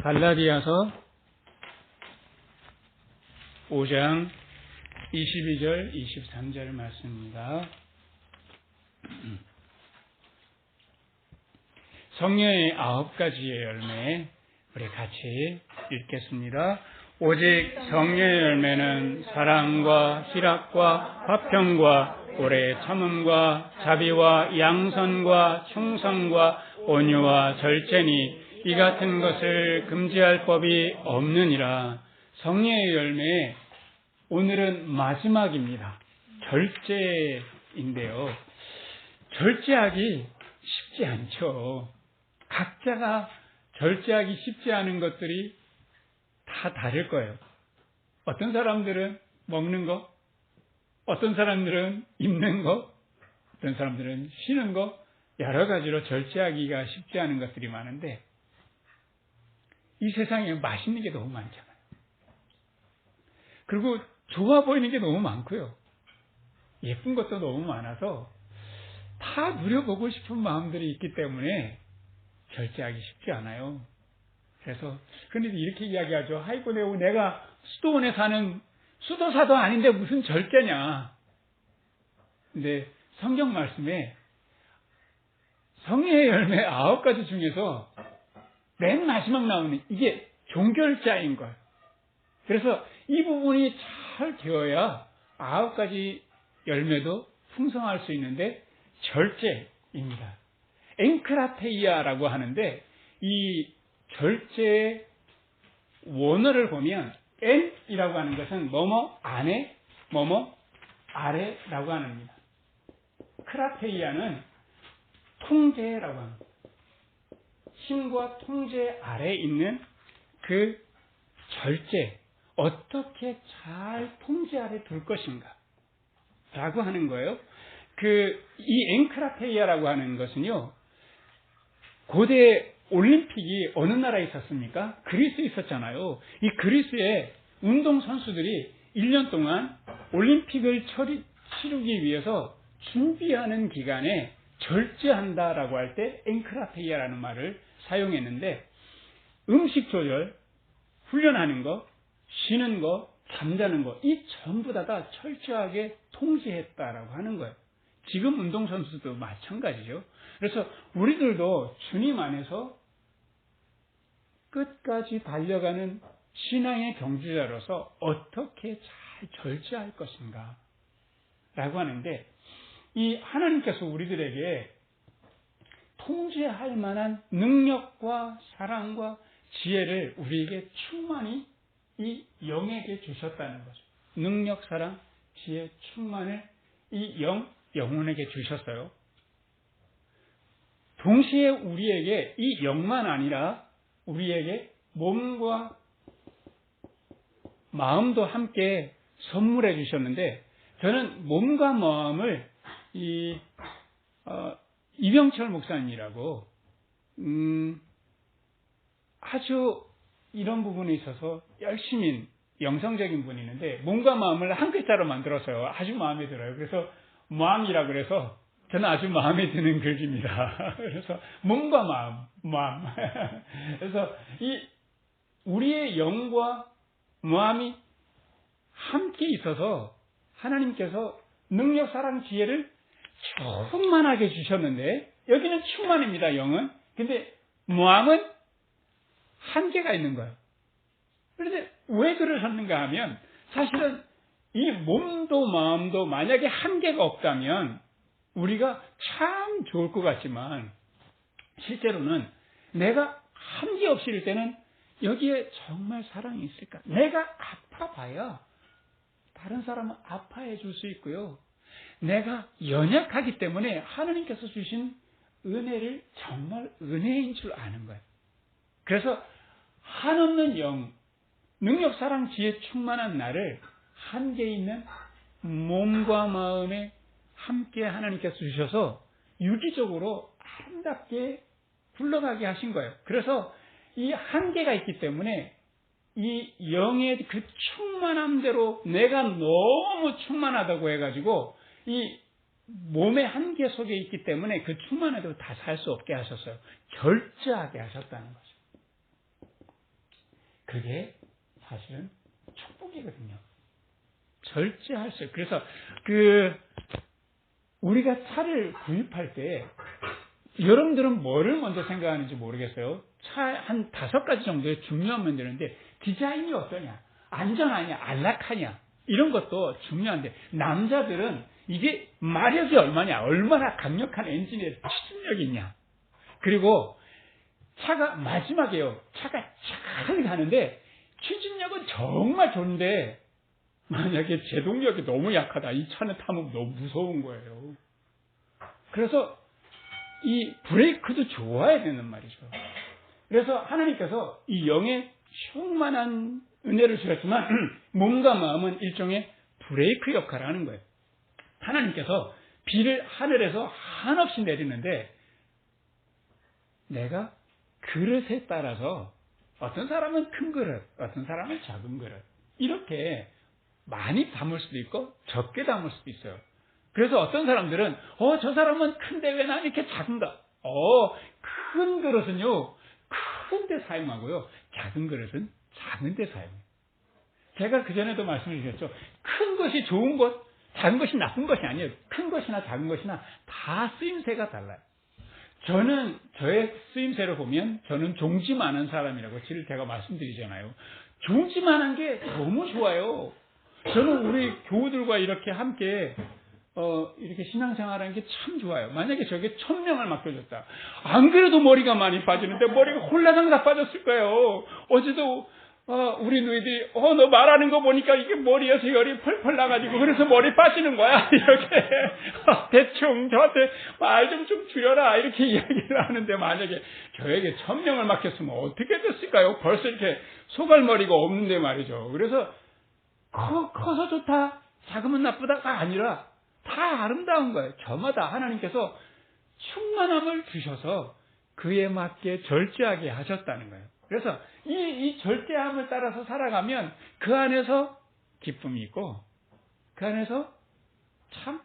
갈라디아서 5장 22절 23절 말씀입니다. 성령의 9가지의 열매, 우리 같이 읽겠습니다. 오직 성령의 열매는 사랑과 희락과 화평과 오래 참음과 자비와 양선과 충성과 온유와 절제니 이 같은 것을 금지할 법이 없느니라. 성령의 열매, 오늘은 마지막입니다. 절제인데요. 절제하기 쉽지 않죠. 각자가 절제하기 쉽지 않은 것들이 다 다를 거예요. 어떤 사람들은 먹는 거, 어떤 사람들은 입는 거, 어떤 사람들은 쉬는 거, 여러 가지로 절제하기가 쉽지 않은 것들이 많은데, 이 세상에 맛있는 게 너무 많잖아요. 그리고 좋아 보이는 게 너무 많고요. 예쁜 것도 너무 많아서 다 누려보고 싶은 마음들이 있기 때문에 절제하기 쉽지 않아요. 그래서 흔히들 이렇게 이야기하죠. 아이고, 내가 수도원에 사는 수도사도 아닌데 무슨 절제냐. 근데 성경 말씀에 성령의 열매 9가지 중에서 맨 마지막 나오는 이게 종결자인 거예요. 그래서 이 부분이 잘 되어야 9가지 열매도 풍성할 수 있는데 절제입니다. 엔크라테이아라고 하는데 이 절제의 원어를 보면 엔이라고 하는 것은 뭐뭐 안에 뭐뭐 아래라고 하는 겁니다. 크라테이아는 통제라고 합니다. 힘과 통제 아래에 있는 그 절제, 어떻게 잘 통제 아래 둘 것인가 라고 하는 거예요. 이 엔크라테이아라고 하는 것은요, 고대 올림픽이 어느 나라에 있었습니까? 그리스에 있었잖아요. 이 그리스의 운동선수들이 1년 동안 올림픽을 치르기 위해서 준비하는 기간에 절제한다라고 할 때 엔크라테이아라는 말을 사용했는데, 음식 조절, 훈련하는 거, 쉬는 거, 잠자는 거, 이 전부 다 철저하게 통제했다라고 하는 거예요. 지금 운동선수도 마찬가지죠. 그래서 우리들도 주님 안에서 끝까지 달려가는 신앙의 경주자로서 어떻게 잘 절제할 것인가 라고 하는데, 이 하나님께서 우리들에게 통제할 만한 능력과 사랑과 지혜를 우리에게 충만히 이 영에게 주셨다는 거죠. 능력, 사랑, 지혜, 충만을 이 영혼에게 주셨어요. 동시에 우리에게 이 영만 아니라 우리에게 몸과 마음도 함께 선물해 주셨는데, 저는 몸과 마음을 이병철 목사님이라고 아주 이런 부분에 있어서 열심히 영성적인 분이 있는데, 몸과 마음을 한 글자로 만들었어요. 아주 마음에 들어요. 그래서 마음이라 그래서 저는 아주 마음에 드는 글입니다. 그래서 몸과 마음. 그래서 우리의 영과 마음이 함께 있어서 하나님께서 능력, 사랑, 지혜를 충만하게 주셨는데, 여기는 충만입니다, 영은. 근데 마음은 한계가 있는 거예요. 그런데 왜 그러셨는가 하면, 사실은 이 몸도 마음도 만약에 한계가 없다면 우리가 참 좋을 것 같지만, 실제로는 내가 한계 없이 일 때는 여기에 정말 사랑이 있을까? 내가 아파봐야 다른 사람은 아파해 줄 수 있고요. 내가 연약하기 때문에 하나님께서 주신 은혜를 정말 은혜인 줄 아는 거예요. 그래서 한없는 영, 능력, 사랑, 지혜 충만한 나를 한계 있는 몸과 마음에 함께 하나님께서 주셔서 유기적으로 아름답게 굴러가게 하신 거예요. 그래서 이 한계가 있기 때문에 이 영의 그 충만함대로 내가 너무 충만하다고 해가지고 이 몸의 한계 속에 있기 때문에 그 충만함대로 다 살 수 없게 하셨어요. 절제하게 하셨다는 거죠. 그게 사실은 축복이거든요. 절제할 수. 그래서 우리가 차를 구입할 때 여러분들은 뭐를 먼저 생각하는지 모르겠어요. 차 한 5가지 정도의 중요한 문제인데 디자인이 어떠냐, 안전하냐, 안락하냐 이런 것도 중요한데 남자들은 이게 마력이 얼마냐, 얼마나 강력한 엔진에 추진력이 있냐. 그리고 차가 마지막에요. 차가 잘 가는데 추진력은 정말 좋은데 만약에 제동력이 너무 약하다. 이 차는 타면 너무 무서운 거예요. 그래서 이 브레이크도 좋아야 되는 말이죠. 그래서 하나님께서 이 영의 충만한 은혜를 주셨지만 몸과 마음은 일종의 브레이크 역할을 하는 거예요. 하나님께서 비를 하늘에서 한없이 내리는데 내가 그릇에 따라서 어떤 사람은 큰 그릇, 어떤 사람은 작은 그릇 이렇게 많이 담을 수도 있고 적게 담을 수도 있어요. 그래서 어떤 사람들은 저 사람은 큰데 왜 난 이렇게 작은가? 큰 그릇은요 큰 데 사용하고요 작은 그릇은 작은 데 사용해요. 제가 그전에도 말씀을 드렸죠. 큰 것이 좋은 것, 작은 것이 나쁜 것이 아니에요. 큰 것이나 작은 것이나 다 쓰임새가 달라요. 저는 저의 쓰임새를 보면 저는 종지 많은 사람이라고 제가 말씀드리잖아요. 종지 많은 게 너무 좋아요. 저는 우리 교우들과 이렇게 함께 이렇게 신앙생활하는 게 참 좋아요. 만약에 저게 1000명을 맡겨줬다. 안 그래도 머리가 많이 빠지는데 머리가 홀라당 다 빠졌을 거예요. 어제도 우리 누이들이 너 말하는 거 보니까 이게 머리에서 열이 펄펄 나가지고 그래서 머리 빠지는 거야. 이렇게 대충 저한테 말 좀 줄여라 이렇게 이야기를 하는데 만약에 저에게 1000명을 맡겼으면 어떻게 됐을까요? 벌써 이렇게 소갈머리가 없는데 말이죠. 그래서 커서 좋다, 작으면 나쁘다가 아니라 다 아름다운 거예요. 저마다 하나님께서 충만함을 주셔서 그에 맞게 절제하게 하셨다는 거예요. 그래서 이 절제함을 따라서 살아가면 그 안에서 기쁨이 있고 그 안에서 참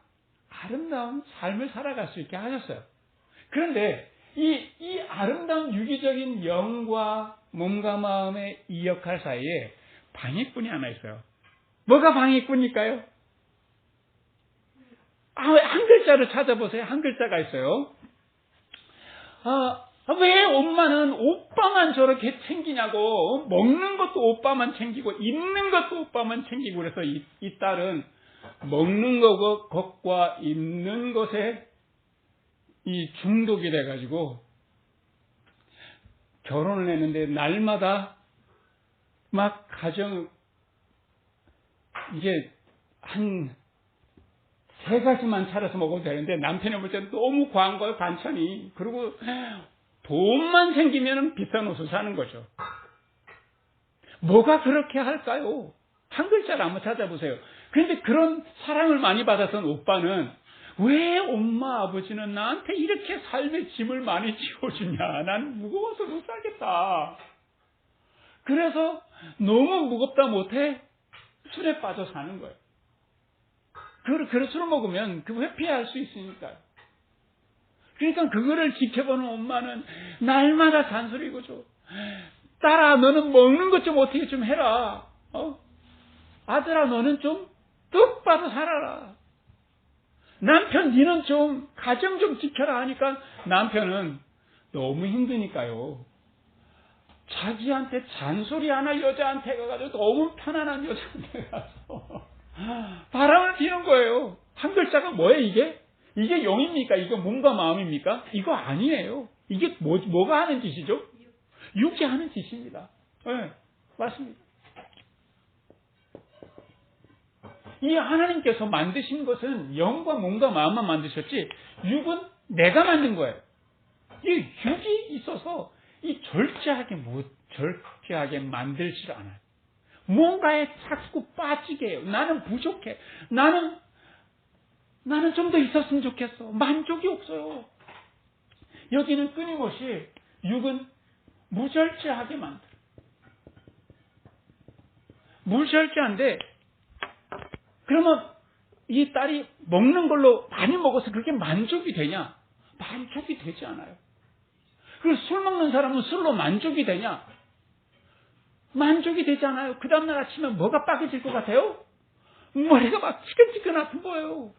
아름다운 삶을 살아갈 수 있게 하셨어요. 그런데 이 아름다운 유기적인 영과 몸과 마음의 이 역할 사이에 방해꾼이 하나 있어요. 뭐가 방해꾼일까요? 한 글자를 찾아보세요. 한 글자가 있어요. 왜 엄마는 오빠만 저렇게 챙기냐고. 먹는 것도 오빠만 챙기고 입는 것도 오빠만 챙기고 그래서 이 딸은 먹는 것과 입는 것에 이 중독이 돼가지고 결혼을 했는데 날마다 막 이게 한 3가지만 차려서 먹으면 되는데 남편이 볼 때는 너무 과한 거예요, 반찬이. 그리고 돈만 생기면 비싼 옷을 사는 거죠. 뭐가 그렇게 할까요? 한 글자를 한번 찾아보세요. 그런데 그런 사랑을 많이 받았던 오빠는 왜 엄마 아버지는 나한테 이렇게 삶의 짐을 많이 지워주냐. 난 무거워서 못 살겠다. 그래서 너무 무겁다 못해 술에 빠져 사는 거예요. 그릇 술을 먹으면 그 회피할 수 있으니까요. 그러니까 그거를 지켜보는 엄마는 날마다 잔소리고 줘. 딸아 너는 먹는 것 좀 어떻게 좀 해라. 아들아 너는 좀 똑바로 살아라. 남편 니는 좀 가정 좀 지켜라 하니까 남편은 너무 힘드니까요. 자기한테 잔소리 하나 여자한테 가가지고 너무 편안한 여자한테 가서 바람을 피는 거예요. 한 글자가 뭐예요 이게? 이게 영입니까? 이거 몸과 마음입니까? 이거 아니에요. 이게 뭐가 하는 짓이죠? 육이 하는 짓입니다. 네, 맞습니다. 이 하나님께서 만드신 것은 영과 몸과 마음만 만드셨지 육은 내가 만든 거예요. 이 육이 있어서 이 절제하게 만들질 않아요. 뭔가에 자꾸 빠지게 해요. 나는 부족해. 나는 좀 더 있었으면 좋겠어. 만족이 없어요. 여기는 끊임없이 육은 무절제하게 만들어요. 무절제한데 그러면 이 딸이 먹는 걸로 많이 먹어서 그게 만족이 되냐? 만족이 되지 않아요. 그리고 술 먹는 사람은 술로 만족이 되냐? 만족이 되지 않아요. 그 다음날 아침에 뭐가 빠개질 것 같아요? 머리가 막 지끈지끈 아픈 거예요.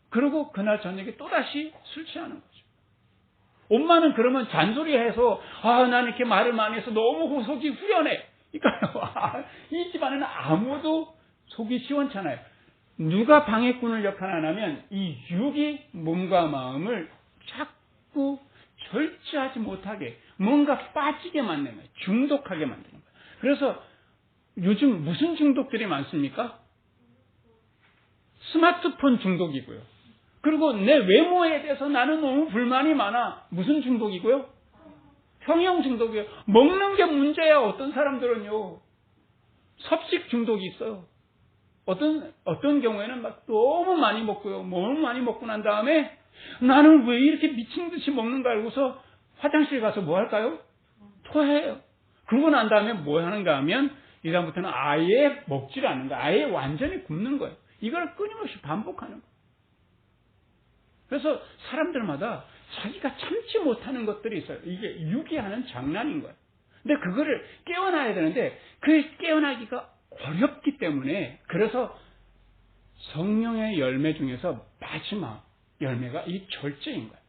그리고 그날 저녁에 또다시 술 취하는 거죠. 엄마는 그러면 잔소리해서 난 이렇게 말을 많이 해서 너무 속이 후련해. 그러니까요. 이 집안에는 아무도 속이 시원찮아요. 누가 방해꾼을 역할하냐면 이 육이 몸과 마음을 자꾸 절제하지 못하게 뭔가 빠지게 만드는 거예요. 중독하게 만드는 거예요. 그래서 요즘 무슨 중독들이 많습니까? 스마트폰 중독이고요. 그리고 내 외모에 대해서 나는 너무 불만이 많아. 무슨 중독이고요? 성형 중독이에요. 먹는 게 문제야. 어떤 사람들은요. 섭식 중독이 있어요. 어떤 경우에는 막 너무 많이 먹고요. 너무 많이 먹고 난 다음에 나는 왜 이렇게 미친 듯이 먹는가 알고서 화장실 가서 뭐 할까요? 토해요. 그러고 난 다음에 뭐 하는가 하면 이 다음부터는 아예 먹지를 않는 거예요. 아예 완전히 굶는 거예요. 이걸 끊임없이 반복하는 거예요. 그래서 사람들마다 자기가 참지 못하는 것들이 있어요. 이게 육이 하는 장난인 거예요. 근데 그거를 깨어나야 되는데 그 깨어나기가 어렵기 때문에 그래서 성령의 열매 중에서 마지막 열매가 이 절제인 거예요.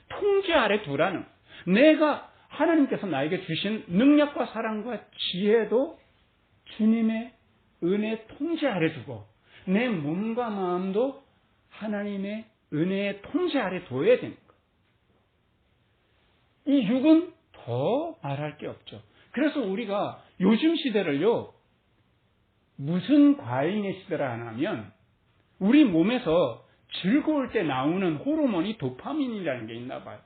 통제 아래 두라는 거예요. 내가 하나님께서 나에게 주신 능력과 사랑과 지혜도 주님의 은혜 통제 아래 두고 내 몸과 마음도 하나님의 은혜의 통제 아래 둬야 되는 거예요. 이 육은 더 말할 게 없죠. 그래서 우리가 요즘 시대를요, 무슨 과잉의 시대라 하냐면, 우리 몸에서 즐거울 때 나오는 호르몬이 도파민이라는 게 있나 봐요.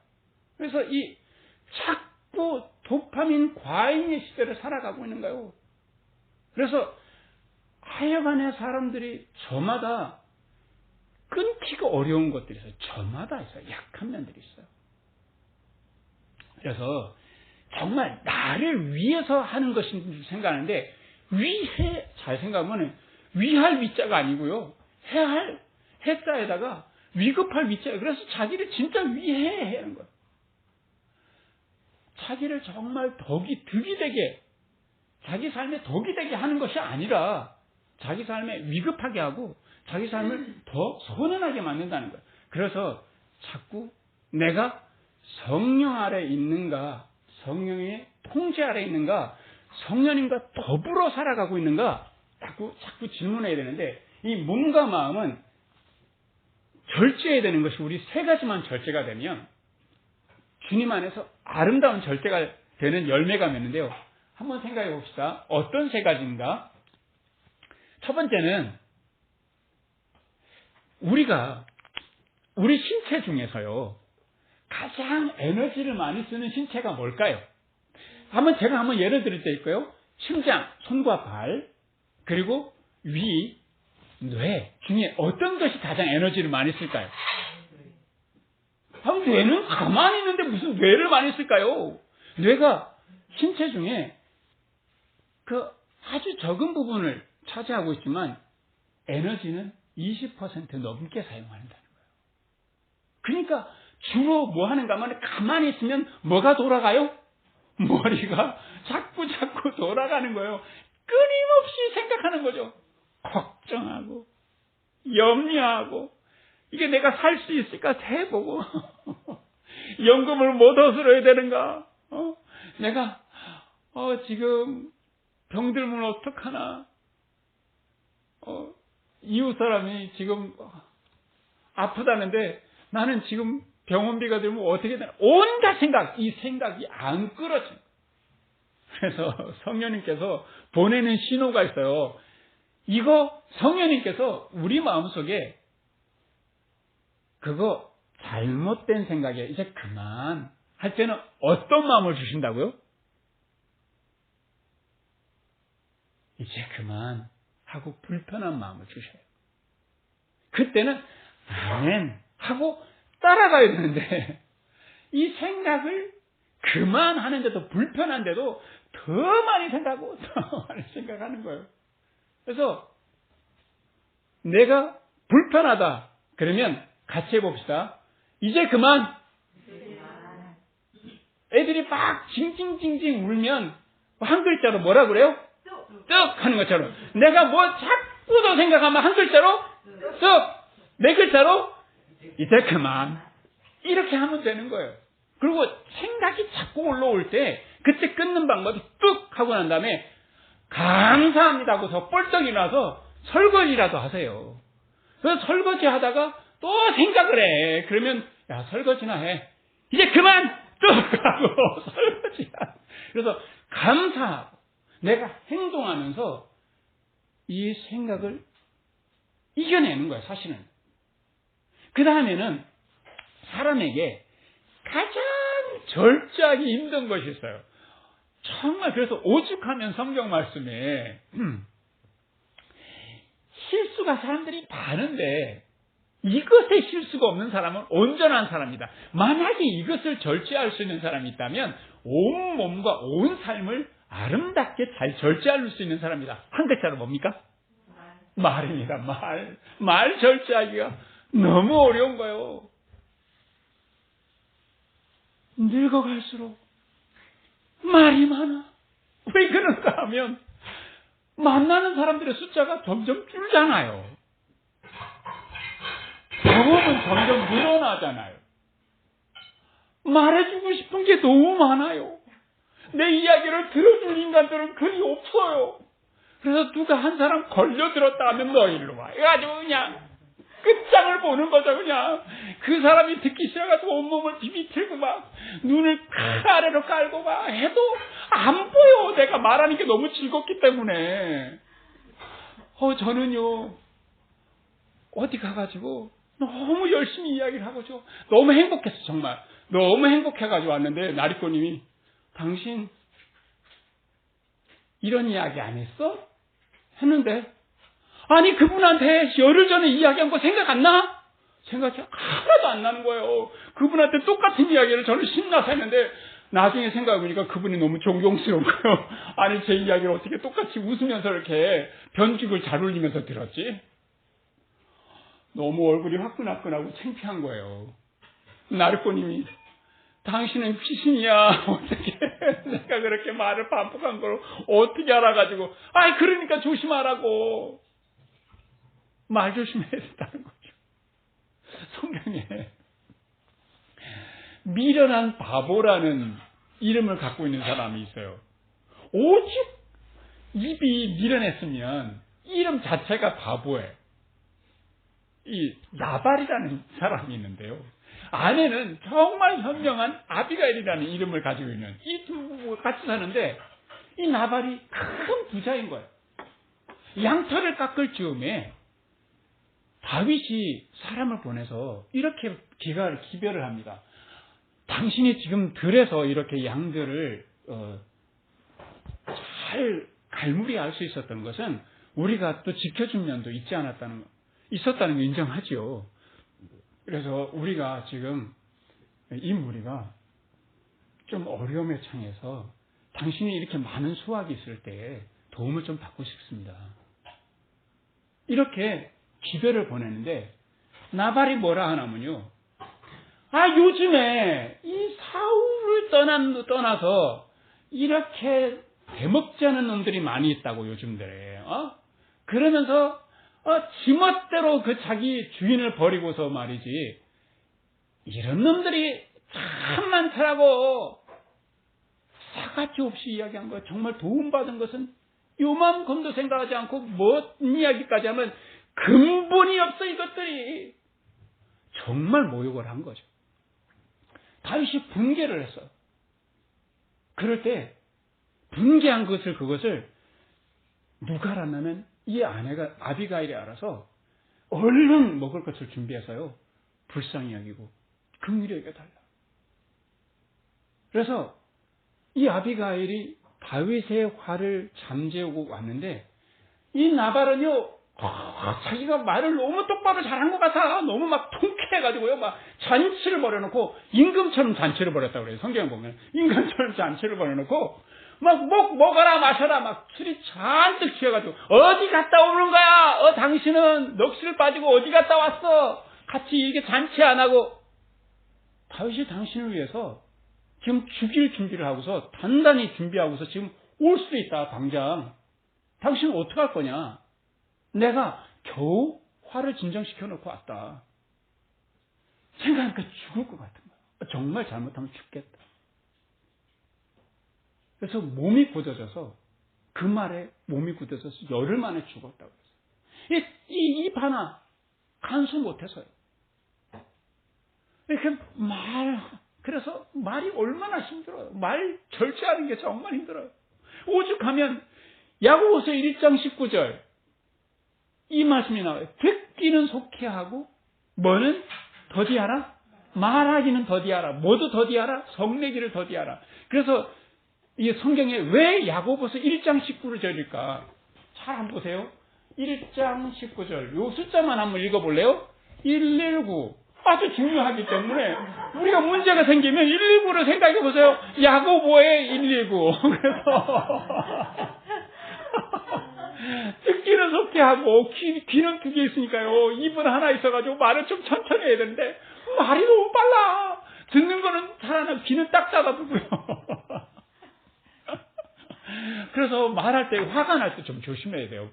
그래서 이 자꾸 도파민 과잉의 시대를 살아가고 있는 거예요. 그래서 하여간에 사람들이 저마다 끊기가 어려운 것들이 있어요. 저마다 있어요. 약한 면들이 있어요. 그래서 정말 나를 위해서 하는 것인 줄 생각하는데 위해 잘 생각하면 위할 위자가 아니고요. 해할 해자에다가 위급할 위자예요. 그래서 자기를 진짜 위해야 하는 거예요. 자기를 정말 덕이 되게 자기 삶에 덕이 되게 하는 것이 아니라 자기 삶에 위급하게 하고 자기 삶을 더 선언하게 만든다는 거예요. 그래서 자꾸 내가 성령 아래 있는가, 성령의 통제 아래 있는가, 성령님과 더불어 살아가고 있는가, 자꾸 질문해야 되는데, 이 몸과 마음은 절제해야 되는 것이 우리 세 가지만 절제가 되면, 주님 안에서 아름다운 절제가 되는 열매가 맺는데요. 한번 생각해 봅시다. 어떤 세 가지인가? 첫 번째는, 우리 신체 중에서요, 가장 에너지를 많이 쓰는 신체가 뭘까요? 제가 한번 예를 드릴 때 있고요. 심장, 손과 발, 그리고 위, 뇌 중에 어떤 것이 가장 에너지를 많이 쓸까요? 뇌는 가만히 있는데 무슨 뇌를 많이 쓸까요? 뇌가 신체 중에 그 아주 적은 부분을 차지하고 있지만 에너지는 20% 넘게 사용한다는 거예요. 그러니까 주로 뭐 하는가 하면 가만히 있으면 뭐가 돌아가요? 머리가 자꾸 돌아가는 거예요. 끊임없이 생각하는 거죠. 걱정하고 염려하고 이게 내가 살 수 있을까 해보고 연금을 못 얻어야 되는가? 내가 지금 병들면 어떡하나? 이웃 사람이 지금 아프다는데 나는 지금 병원비가 들면 어떻게 되나? 온갖 이 생각이 안 끊어져요. 그래서 성령님께서 보내는 신호가 있어요. 이거 성령님께서 우리 마음속에 그거 잘못된 생각이에요. 이제 그만 할 때는 어떤 마음을 주신다고요? 이제 그만 하고 불편한 마음을 주셔요. 그때는 아멘 하고 따라가야 되는데 이 생각을 그만하는데도 불편한데도 더 많이 생각하고 더 많이 생각하는 거예요. 그래서 내가 불편하다 그러면 같이 해봅시다. 이제 그만. 애들이 막 징징징징 울면 한 글자로 뭐라 그래요? 뚝 하는 것처럼 내가 뭐 자꾸 더 생각하면 한 글자로 뚝, 네 글자로 이제 그만 이렇게 하면 되는 거예요. 그리고 생각이 자꾸 올라올 때 그때 끊는 방법이 뚝 하고 난 다음에 감사합니다 하고서 뻘떡 일어나서 설거지라도 하세요. 그래서 설거지 하다가 또 생각을 해. 그러면 야 설거지나 해. 이제 그만 뚝 하고 설거지야. 그래서 감사하고 내가 행동하면서 이 생각을 이겨내는 거예요. 사실은. 그 다음에는 사람에게 가장 절제하기 힘든 것이 있어요. 정말 그래서 오죽하면 성경 말씀에 실수가 사람들이 많은데 이것에 실수가 없는 사람은 온전한 사람이다. 만약에 이것을 절제할 수 있는 사람이 있다면 온 몸과 온 삶을 아름답게 잘 절제할 수 있는 사람이다. 한 글자로 뭡니까? 말입니다. 말 절제하기가 너무 어려운 거예요. 늙어갈수록 말이 많아. 왜 그런가 하면 만나는 사람들의 숫자가 점점 줄잖아요. 경험은 점점 늘어나잖아요. 말해주고 싶은 게 너무 많아요. 내 이야기를 들어줄 인간들은 거의 없어요. 그래서 누가 한 사람 걸려들었다 하면 너 일로 와. 해가지고 그냥 끝장을 보는 거죠. 그냥 그 사람이 듣기 싫어가지고 온몸을 비비틀고 막 눈을 아래로 깔고 막 해도 안 보여. 내가 말하는 게 너무 즐겁기 때문에. 저는요 어디 가가지고 너무 열심히 이야기를 하고죠. 너무 행복했어. 정말 너무 행복해가지고 왔는데 나리꼬님이 당신 이런 이야기 안 했어? 했는데 아니 그분한테 열흘 전에 이야기한 거 생각 안 나? 생각이 하나도 안 나는 거예요. 그분한테 똑같은 이야기를 저는 신나서 했는데 나중에 생각해보니까 그분이 너무 존경스러운 거예요. 아니 제 이야기를 어떻게 똑같이 웃으면서 이렇게 변죽을 잘 울리면서 들었지? 너무 얼굴이 화끈화끈하고 창피한 거예요. 나르꼬님이 당신은 귀신이야. 어떻게 내가 그렇게 말을 반복한 걸 어떻게 알아가지고 그러니까 조심하라고. 말 조심해야 된다는 거죠. 성경에 미련한 바보라는 이름을 갖고 있는 사람이 있어요. 오직 입이 미련했으면 이름 자체가 바보예요. 이 나발이라는 사람이 있는데요. 아내는 정말 현명한 아비가일이라는 이름을 가지고 있는 이 두 같이 사는데 이 나발이 큰 부자인 거예요. 양털을 깎을 즈음에 다윗이 사람을 보내서 이렇게 기별을 합니다. 당신이 지금 들에서 이렇게 양들을 잘 갈무리할 수 있었던 것은 우리가 또 지켜준 면도 있었다는 걸 인정하지요. 그래서 우리가 지금 이 무리가 좀 어려움에 처해서 당신이 이렇게 많은 수확이 있을 때 도움을 좀 받고 싶습니다. 이렇게 기별을 보내는데 나발이 뭐라 하냐면요. 요즘에 이 사울을 떠나서 이렇게 대먹지 않은 놈들이 많이 있다고 요즘들에. 그러면서 지멋대로 그 자기 주인을 버리고서 말이지. 이런 놈들이 참 많더라고. 사가지 없이 이야기한 거야. 정말 도움받은 것은 요만큼도 생각하지 않고 뭔 이야기까지 하면 근본이 없어 이것들이. 정말 모욕을 한 거죠. 다윗이 분개를 했어. 그럴 때 분개한 그것을 누가 알았냐면 이 아내가 아비가일이 알아서 얼른 먹을 것을 준비해서요. 불쌍히 여기고 긍휼히 여겨달라. 그래서 이 아비가일이 다윗의 화를 잠재우고 왔는데 이 나발은요. 자기가 말을 너무 똑바로 잘한 것 같아. 너무 막 통쾌해가지고요. 막 잔치를 벌여놓고 임금처럼 잔치를 벌였다고 그래요. 성경에 보면 임금처럼 잔치를 벌여놓고 막 먹어라 마셔라 막 술이 잔뜩 취해가지고 어디 갔다 오는 거야? 당신은 넋을 빠지고 어디 갔다 왔어? 같이 이렇게 잔치 안 하고. 다윗이 당신을 위해서 지금 죽일 준비를 하고서 단단히 준비하고서 지금 올 수도 있다 당장. 당신은 어떡할 거냐? 내가 겨우 화를 진정시켜 놓고 왔다. 생각하니까 죽을 것 같은 거야. 정말 잘못하면 죽겠다. 그래서 몸이 굳어져서 그 말에 몸이 굳어져서 열흘 만에 죽었다고 했어요. 입 하나 간수 못해서요. 이렇게 그래서 말이 얼마나 힘들어요. 말 절제하는 게 정말 힘들어요. 오죽하면 야고보서 1장 19절 이 말씀이 나와요. 듣기는 속히 하고 뭐는 더디하라? 말하기는 더디하라. 뭐도 더디하라? 성내기를 더디하라. 그래서 이 성경에 왜 야고보서 1장 19절일까? 잘 한번 보세요. 1장 19절. 요 숫자만 한번 읽어볼래요? 119. 아주 중요하기 때문에 우리가 문제가 생기면 119를 생각해 보세요. 야고보의 119. 그래서 듣기는 속히 하고 귀는 두 개 있으니까요. 입은 하나 있어가지고 말을 좀 천천히 해야 되는데 말이 너무 빨라. 듣는 거는 잘하는 귀는 딱 잡아두고요. 그래서 말할 때 화가 날 때 좀 조심해야 돼요.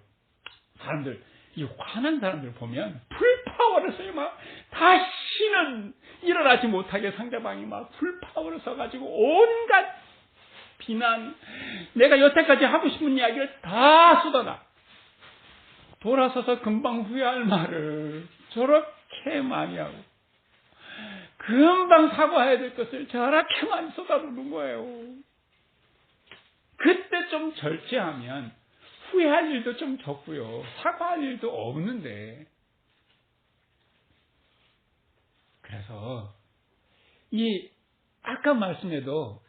사람들 이 화난 사람들 보면 풀파워를 써요. 막 다시는 일어나지 못하게 상대방이 막 풀파워를 써가지고 온갖 비난, 내가 여태까지 하고 싶은 이야기를 다 쏟아놔. 돌아서서 금방 후회할 말을 저렇게 많이 하고 금방 사과해야 될 것을 저렇게 많이 쏟아부는 거예요. 그때 좀 절제하면 후회할 일도 좀 적고요. 사과할 일도 없는데. 그래서 아까 말씀에도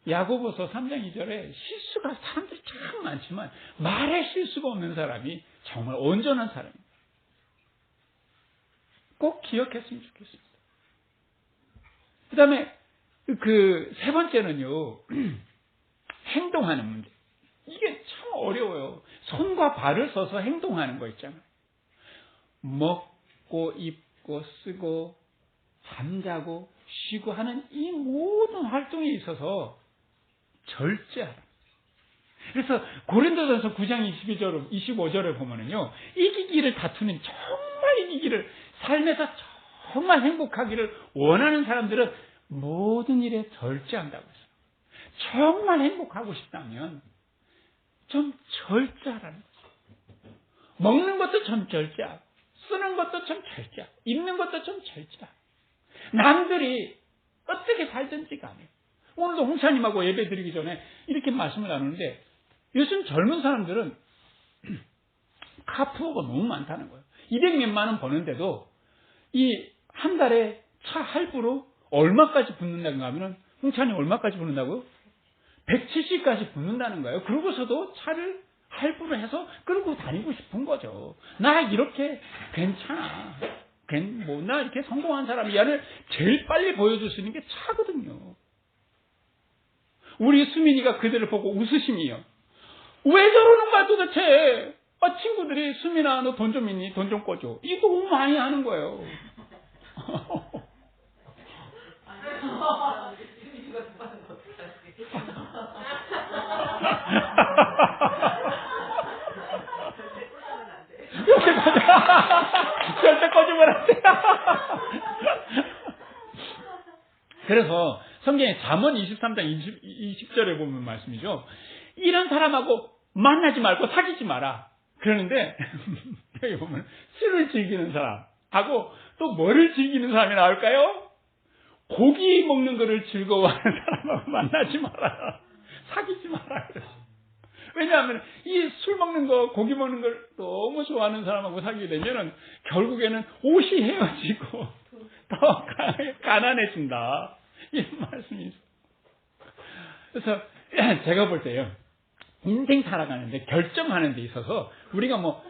야고보서 3장 2절에 실수가 사람들이 참 많지만 말에 실수가 없는 사람이 정말 온전한 사람입니다. 꼭 기억했으면 좋겠습니다. 그 다음에 세 번째는요. 행동하는 문제. 이게 참 어려워요. 손과 발을 써서 행동하는 거 있잖아요. 먹고 입고 쓰고 잠자고 쉬고 하는 이 모든 활동에 있어서 절제하라. 그래서 고린도전서 9장 25절에 보면은요. 이기기를 다투는 정말 이기기를 삶에서 정말 행복하기를 원하는 사람들은 모든 일에 절제한다고 했어요. 정말 행복하고 싶다면 좀 절제하라는 거죠. 먹는 것도 좀 절제하고 쓰는 것도 좀 절제하고 입는 것도 좀 절제하고 남들이 어떻게 살든지 간에 오늘도 홍사님하고 예배 드리기 전에 이렇게 말씀을 나누는데 요즘 젊은 사람들은 카푸어가 너무 많다는 거예요. 200몇만 원 버는데도 이 한 달에 차 할부로 얼마까지 붙는다고 하면은 홍사님 얼마까지 붙는다고요? 170까지 붙는다는 거예요. 그러고서도 차를 할부로 해서 끌고 다니고 싶은 거죠. 나 이렇게 괜찮아. 나 이렇게 성공한 사람이야를 제일 빨리 보여줄 수 있는 게 차거든요. 우리 수민이가 그들을 보고 웃으시니요. 왜 저러는 거야 도대체? 친구들이 수민아 너 돈 좀 있니? 돈 좀 꿔줘. 이거 너무 많이 하는 거예요. 절대 꺼지면 안 돼. 그래서 성경에 잠언 23장 20절에 보면 말씀이죠. 이런 사람하고 만나지 말고 사귀지 마라. 그러는데 여기 보면 술을 즐기는 사람하고 또 뭐를 즐기는 사람이 나올까요? 고기 먹는 거를 즐거워하는 사람하고 만나지 마라. 사귀지 마라. 그랬어요. 왜냐하면 이 술 먹는 거, 고기 먹는 걸 너무 좋아하는 사람하고 사귀게 되면은 결국에는 옷이 헤어지고 더 가난해진다. 이런 말씀이 있어요. 그래서 제가 볼 때요. 인생 살아가는데 결정하는 데 있어서 우리가 뭐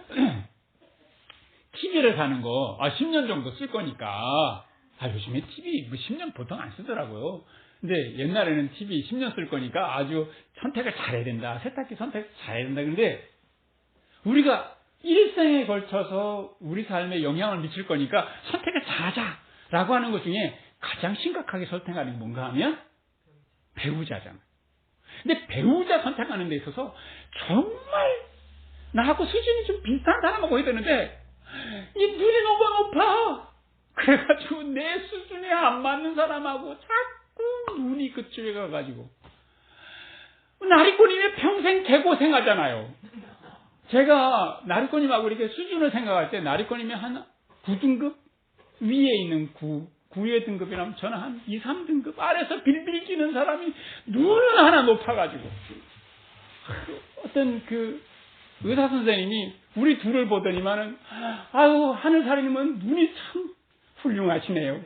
TV를 사는 거 10년 정도 쓸 거니까 요즘에 TV 10년 보통 안 쓰더라고요. 근데 옛날에는 TV 10년 쓸 거니까 아주 선택을 잘해야 된다. 세탁기 선택 잘해야 된다. 근데 우리가 일생에 걸쳐서 우리 삶에 영향을 미칠 거니까 선택을 잘하자라고 하는 것 중에 가장 심각하게 선택하는 게 뭔가 하면 배우자잖아요. 근데 배우자 선택하는 데 있어서 정말 나하고 수준이 좀 비슷한 사람하고 있었는데 이 눈이 너무 높아. 그래가지고 내 수준에 안 맞는 사람하고 자꾸 눈이 그쪽에 가가지고 나리꼬님이 평생 개고생하잖아요. 제가 나리꼬님하고 이렇게 수준을 생각할 때 나리꼬님이 한 9등급 위에 있는 9의 등급이라면 저는 한 2, 3등급 아래서 빌빌 끼는 사람이 눈 하나 높아가지고 어떤 그 의사 선생님이 우리 둘을 보더니만은 아유 하늘사령님은 눈이 참 훌륭하시네요.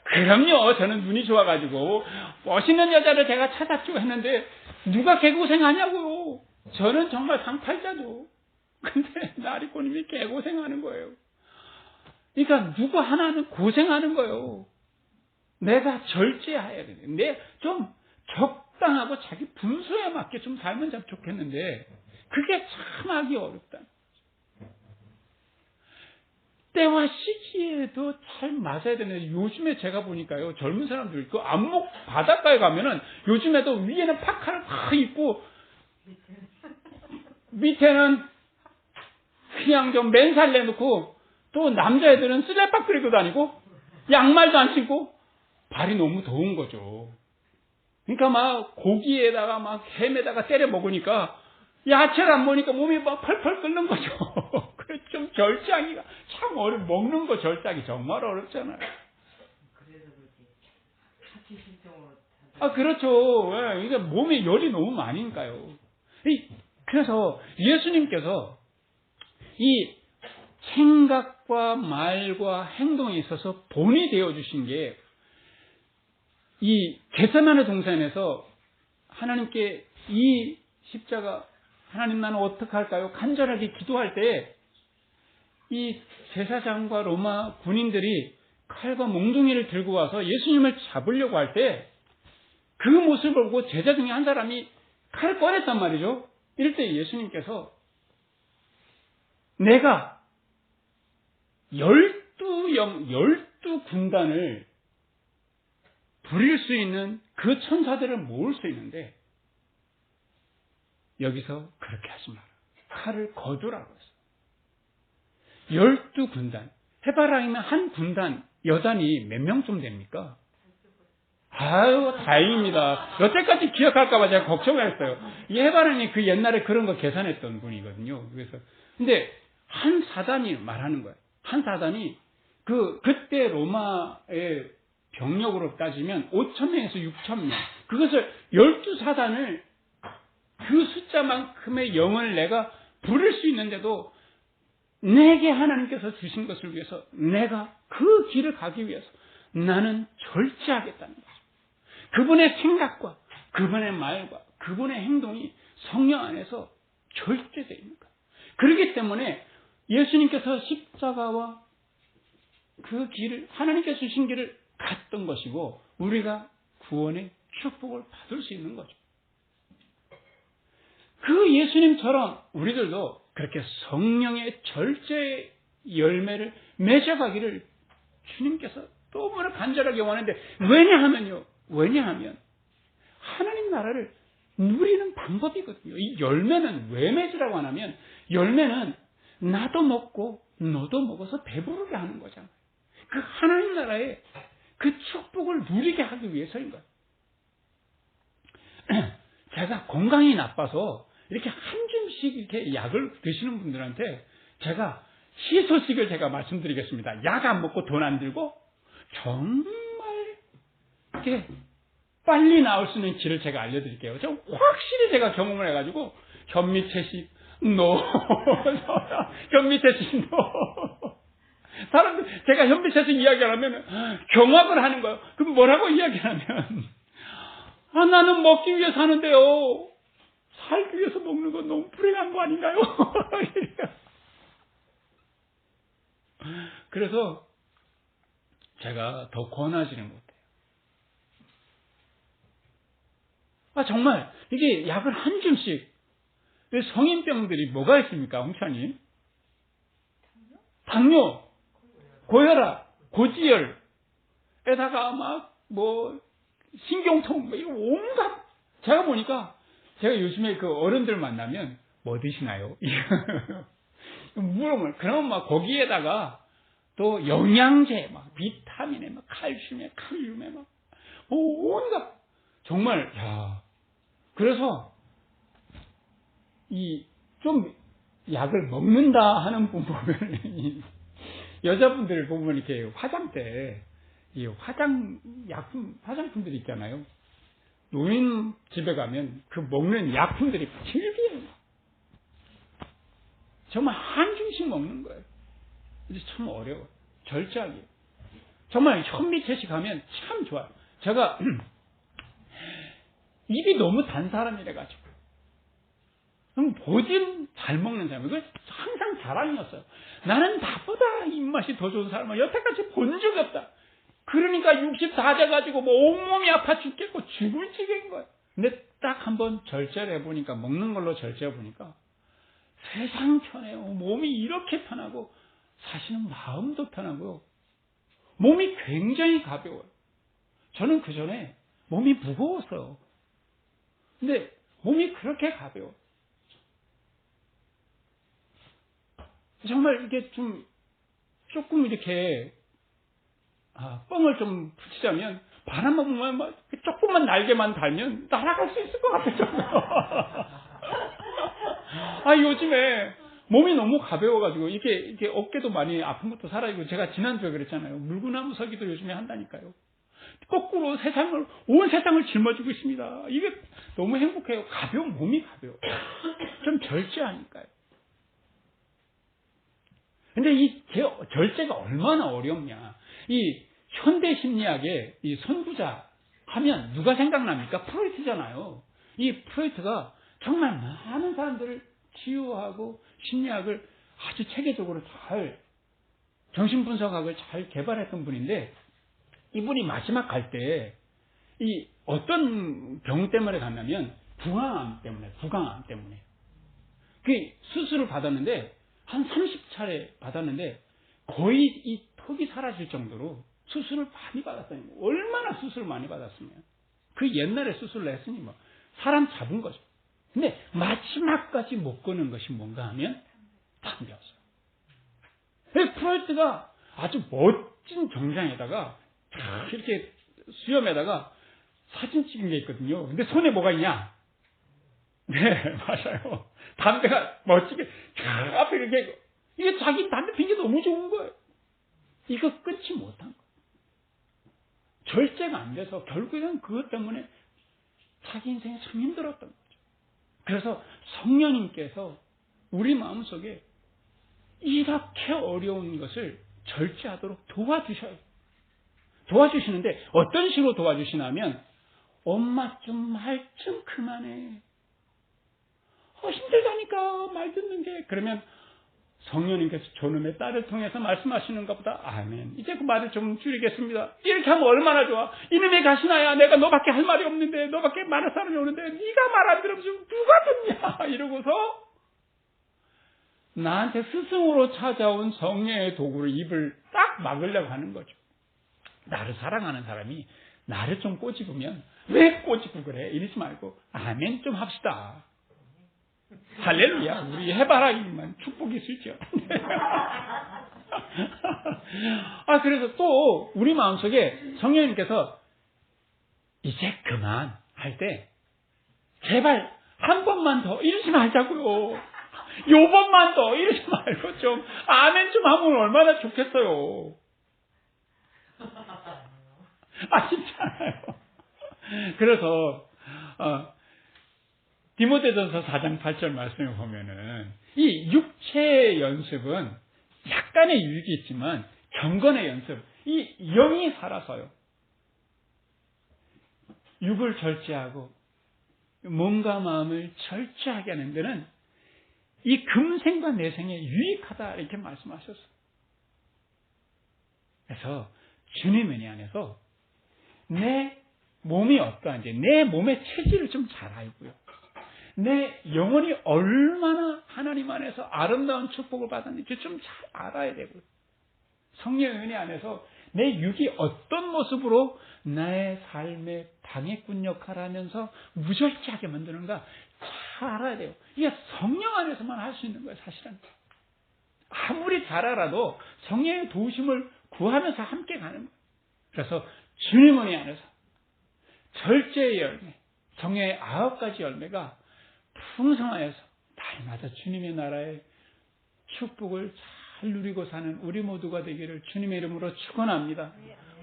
그럼요. 저는 눈이 좋아가지고 멋있는 여자를 제가 찾았죠 했는데 누가 개고생하냐고요. 저는 정말 상팔자죠. 근데 나리꼬님이 개고생하는 거예요. 그러니까 누구 하나는 고생하는 거예요. 내가 절제해야 돼. 좀 적당하고 자기 분수에 맞게 좀 살면 참 좋겠는데 그게 참 하기 어렵다. 때와 시기에도 잘 맞아야 되는데 요즘에 제가 보니까요. 젊은 사람들 그 안목 바닷가에 가면은 요즘에도 위에는 파카를 막 입고 밑에는 그냥 좀 맨살 내놓고 또 남자애들은 쓰레빠 끌고 다니고 양말도 안 신고 발이 너무 더운 거죠. 그러니까 막 고기에다가 막 햄에다가 때려 먹으니까 야채를 안 먹으니까 몸이 막 펄펄 끓는 거죠. 그래 좀 절제하기가 참 먹는 거 절제하기 정말 어렵잖아요. 그래서 그렇지. 하체 신청으로. 아 그렇죠. 그러니까 몸에 열이 너무 많으니까요. 그래서 예수님께서 이 생각과 말과 행동에 있어서 본이 되어주신 게 이 겟세마네 동산에서 하나님께 이 십자가 하나님 나는 어떻게 할까요? 간절하게 기도할 때 이 제사장과 로마 군인들이 칼과 몽둥이를 들고 와서 예수님을 잡으려고 할 때 그 모습을 보고 제자 중에 한 사람이 칼을 꺼냈단 말이죠. 이럴 때 예수님께서 내가 12군단을 부릴 수 있는 그 천사들을 모을 수 있는데 여기서 그렇게 하지 마라. 칼을 거두라고 했어요. 12군단. 해바라기면 한 군단, 여단이 몇 명쯤 됩니까? 아유, 다행입니다. 여태까지 기억할까봐 제가 걱정했어요. 이 해바라기 그 옛날에 그런 거 계산했던 분이거든요. 그래서. 근데 한 사단이 말하는 거예요. 한 사단이 그때 로마의 병력으로 따지면 5,000명에서 6,000명. 그것을 12사단을 그 숫자만큼의 영을 내가 부를 수 있는데도 내게 하나님께서 주신 것을 위해서 내가 그 길을 가기 위해서 나는 절제하겠다는 거죠. 그분의 생각과 그분의 말과 그분의 행동이 성령 안에서 절제되어 있는 거예요. 그렇기 때문에 예수님께서 십자가와 그 길을 하나님께서 주신 길을 갔던 것이고 우리가 구원의 축복을 받을 수 있는 거죠. 그 예수님처럼 우리들도 그렇게 성령의 절제의 열매를 맺어가기를 주님께서 너무나 간절하게 원하는데 왜냐하면 하나님 나라를 누리는 방법이거든요. 이 열매는 왜 맺으라고 하냐면 열매는 나도 먹고 너도 먹어서 배부르게 하는 거잖아요. 그 하나님 나라의 그 축복을 누리게 하기 위해서인 거예요. 제가 건강이 나빠서 이렇게 한 줌씩 이렇게 약을 드시는 분들한테 제가 희소식을 제가 말씀드리겠습니다. 약 안 먹고 돈 안 들고 정말 이렇게 빨리 나올 수 있는 길을 제가 알려드릴게요. 확실히 제가 경험을 해가지고 현미채식 현미채식 사람들 제가 현미채식 이야기를 하면 경악을 하는 거예요. 그럼 뭐라고 이야기하냐면 나는 먹기 위해 사는데요. 살기 위해서 먹는 건 너무 불행한 거 아닌가요? 그래서 제가 더 권하지는 못해요. 정말 이게 약을 한 줌씩 성인병들이 뭐가 있습니까? 홍차님? 당뇨, 고혈압, 고지혈에다가 막 신경통 이거 온갖 제가 보니까 제가 요즘에 그 어른들 만나면 뭐 드시나요? 물어보면, 그러면 막 거기에다가 또 영양제, 막 비타민에, 막 칼슘에, 칼륨에, 막 온갖, 정말, 야. 그래서, 좀 약을 먹는다 하는 분 보면, 여자분들 보면 이렇게 화장대, 이 화장품들 있잖아요. 노인 집에 가면 그 먹는 약품들이 질기해요. 정말 한 줌씩 먹는 거예요. 그래서 참 어려워요. 절제하기. 정말 현미채식 하면 참 좋아요. 제가 입이 너무 단 사람이라가지고 보진 잘 먹는 사람. 이거 항상 자랑이었어요. 나는 나보다 입맛이 더 좋은 사람을 여태까지 본 적이 없다. 그러니까 60 다 돼가지고 뭐 온몸이 아파 죽겠고 죽을 지경인 거예요. 근데 딱 한번 절제를 해보니까, 먹는 걸로 절제해보니까 세상 편해요. 몸이 이렇게 편하고 사실은 마음도 편하고요. 몸이 굉장히 가벼워요. 저는 그 전에 몸이 무거웠어요. 근데 몸이 그렇게 가벼워. 정말 이게 조금 이렇게 뻥을 좀 붙이자면, 바람만 보면 막 조금만 날개만 달면 날아갈 수 있을 것 같아요. 요즘에 몸이 너무 가벼워가지고 이게 어깨도 많이 아픈 것도 사라지고, 제가 지난주에 그랬잖아요. 물구나무 서기도 요즘에 한다니까요. 거꾸로 온 세상을 짊어지고 있습니다. 이게 너무 행복해요. 몸이 가벼워. 좀 절제하니까요. 근데 이 절제가 얼마나 어렵냐. 이 현대 심리학의 이 선구자 하면 누가 생각납니까? 프로이트잖아요. 이 프로이트가 정말 많은 사람들을 치유하고 심리학을 아주 체계적으로 잘, 정신분석학을 잘 개발했던 분인데, 이분이 마지막 갈 때 이 어떤 병 때문에 갔냐면 구강암 때문에 그 수술을 받았는데, 한 30차례 받았는데 거의 이 턱이 사라질 정도로 수술을 많이 받았다니. 얼마나 수술을 많이 받았으면 그 옛날에 수술을 했으니 뭐 사람 잡은 거죠. 근데 마지막까지 못 거는 것이 뭔가 하면 담배였어요. 프로이트가 아주 멋진 정장에다가 이렇게 수염에다가 사진 찍은 게 있거든요. 근데 손에 뭐가 있냐? 네, 맞아요. 담배가 멋지게 쫙 앞에 이렇게, 이게 자기 담배 핀 게 너무 좋은 거예요. 이거 끊지 못한 거예요. 절제가 안 돼서 결국에는 그것 때문에 자기 인생이 참 힘들었던 거죠. 그래서 성령님께서 우리 마음속에 이렇게 어려운 것을 절제하도록 도와주시는데, 어떤 식으로 도와주시냐면, 엄마 좀 말 좀 그만해. 힘들다니까 말 듣는 게. 그러면 성령님께서 저놈의 딸을 통해서 말씀하시는가 보다. 아멘. 이제 그 말을 좀 줄이겠습니다. 이렇게 하면 얼마나 좋아. 이놈의 가시나야, 내가 너밖에 할 말이 없는데, 너밖에 말할 사람이 없는데 네가 말 안 들으면 지금 누가 듣냐 이러고서 나한테 스승으로 찾아온 성령의 도구로 입을 딱 막으려고 하는 거죠. 나를 사랑하는 사람이 나를 좀 꼬집으면, 왜 꼬집고 그래? 이러지 말고 아멘 좀 합시다. 할렐루야. 우리 해바라기만 축복이 있을죠. 그래서 또 우리 마음속에 성령님께서 이제 그만 할 때 제발 한 번만 더 이러지 말자고요. 요번만 더 이러지 말고 좀 아멘 좀 하면 얼마나 좋겠어요. 진짜요. 그래서 디모데전서 4장 8절 말씀을 보면은, 이 육체의 연습은 약간의 유익이 있지만 경건의 연습, 이 영이 살아서요, 육을 절제하고 몸과 마음을 절제하게 하는 데는 이 금생과 내생에 유익하다 이렇게 말씀하셨어요. 그래서 주님의 은혜 안에서 내 몸이 어떠한지, 내 몸의 체질을 좀 잘 알고요, 내 영혼이 얼마나 하나님 안에서 아름다운 축복을 받았는지 좀 잘 알아야 되고요, 성령의 은혜 안에서 내 육이 어떤 모습으로 나의 삶의 방해꾼 역할을 하면서 무절제하게 만드는가 다 알아야 돼요. 이게 성령 안에서만 할 수 있는 거예요, 사실은. 아무리 잘 알아도 성령의 도우심을 구하면서 함께 가는 거예요. 그래서 주님 은혜 안에서 절제의 열매, 성령의 9가지 열매가 풍성하여서 날마다 주님의 나라의 축복을 잘 누리고 사는 우리 모두가 되기를 주님의 이름으로 축원합니다.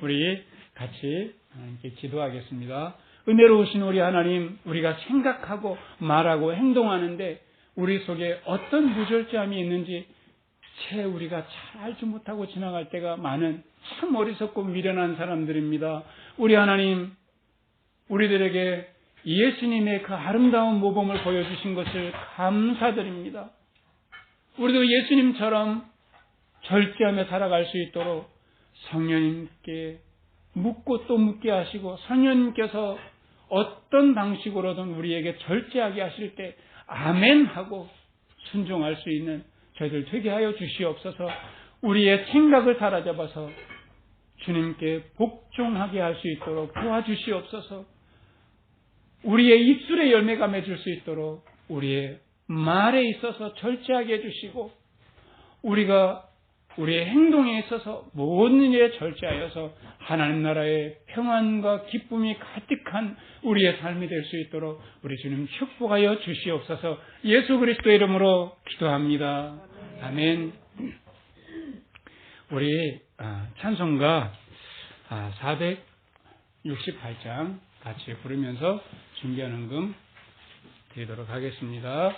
우리 같이 하나님께 기도하겠습니다. 은혜로우신 우리 하나님, 우리가 생각하고 말하고 행동하는데 우리 속에 어떤 부절제함이 있는지 채 우리가 잘 알지 못하고 지나갈 때가 많은 참 어리석고 미련한 사람들입니다. 우리 하나님, 우리들에게 예수님의 그 아름다운 모범을 보여주신 것을 감사드립니다. 우리도 예수님처럼 절제하며 살아갈 수 있도록 성령님께 묻고 또 묻게 하시고, 성령님께서 어떤 방식으로든 우리에게 절제하게 하실 때 아멘 하고 순종할 수 있는 저희들 되게 하여 주시옵소서. 우리의 생각을 사로잡아서 주님께 복종하게 할 수 있도록 도와주시옵소서. 우리의 입술의 열매가 맺을 수 있도록 우리의 말에 있어서 절제하게 해주시고, 우리가 우리의 행동에 있어서 모든 일에 절제하여서 하나님 나라의 평안과 기쁨이 가득한 우리의 삶이 될 수 있도록 우리 주님 축복하여 주시옵소서. 예수 그리스도의 이름으로 기도합니다. 아멘. 우리 찬송가 468장 같이 부르면서 준비한 헌금 드리도록 하겠습니다.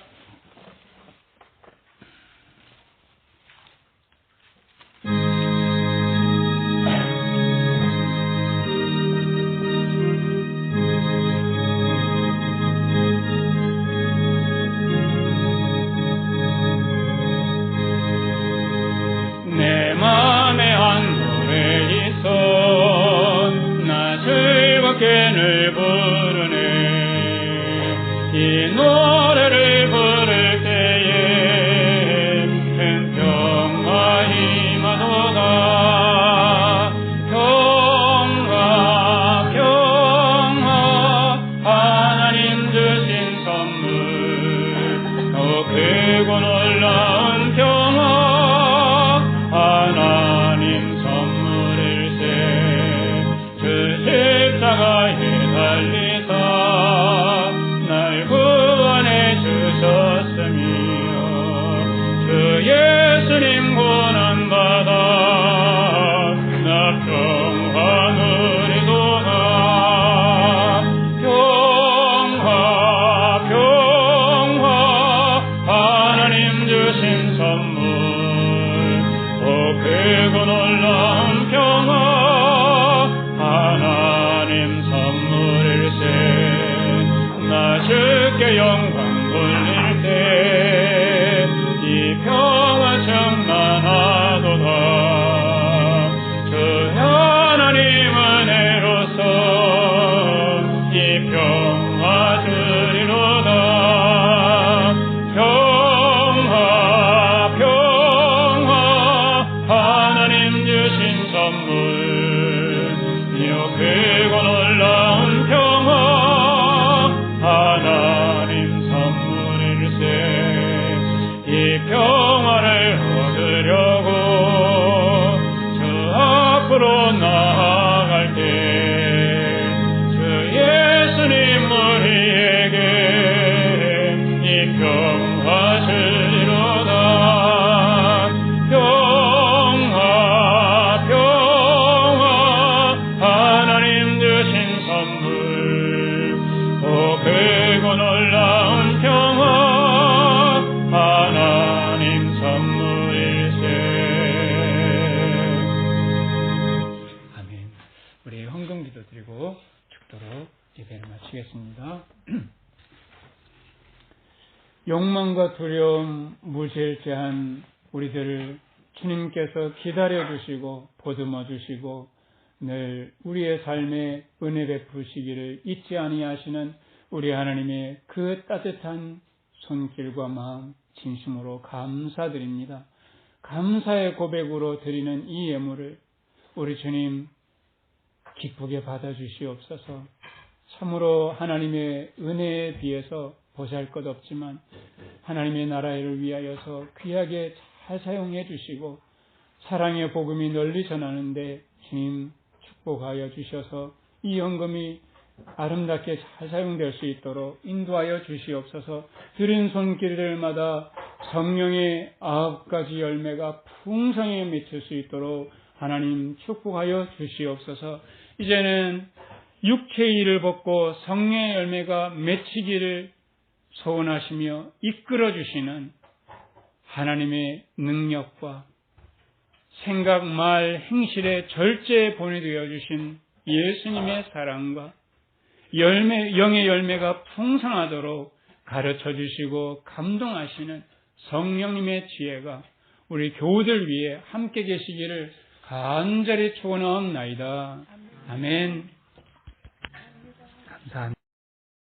욕망과 두려움, 무질제한 우리들을 주님께서 기다려주시고 보듬어주시고 늘 우리의 삶에 은혜 베푸시기를 잊지 아니하시는 우리 하나님의 그 따뜻한 손길과 마음 진심으로 감사드립니다. 감사의 고백으로 드리는 이 예물을 우리 주님 기쁘게 받아주시옵소서. 참으로 하나님의 은혜에 비해서 보잘것없지만 하나님의 나라를 위하여서 귀하게 잘 사용해 주시고 사랑의 복음이 널리 전하는데 주님 축복하여 주셔서 이 헌금이 아름답게 잘 사용될 수 있도록 인도하여 주시옵소서. 드린 손길들마다 성령의 9가지 열매가 풍성히 맺힐 수 있도록 하나님 축복하여 주시옵소서. 이제는 육체의 일을 벗고 성령의 열매가 맺히기를 소원하시며 이끌어 주시는 하나님의 능력과 생각, 말, 행실의 절제에 보내되어 주신 예수님의 사랑과 영의 열매가 풍성하도록 가르쳐 주시고 감동하시는 성령님의 지혜가 우리 교우들 위해 함께 계시기를 간절히 축원하옵나이다. 아멘.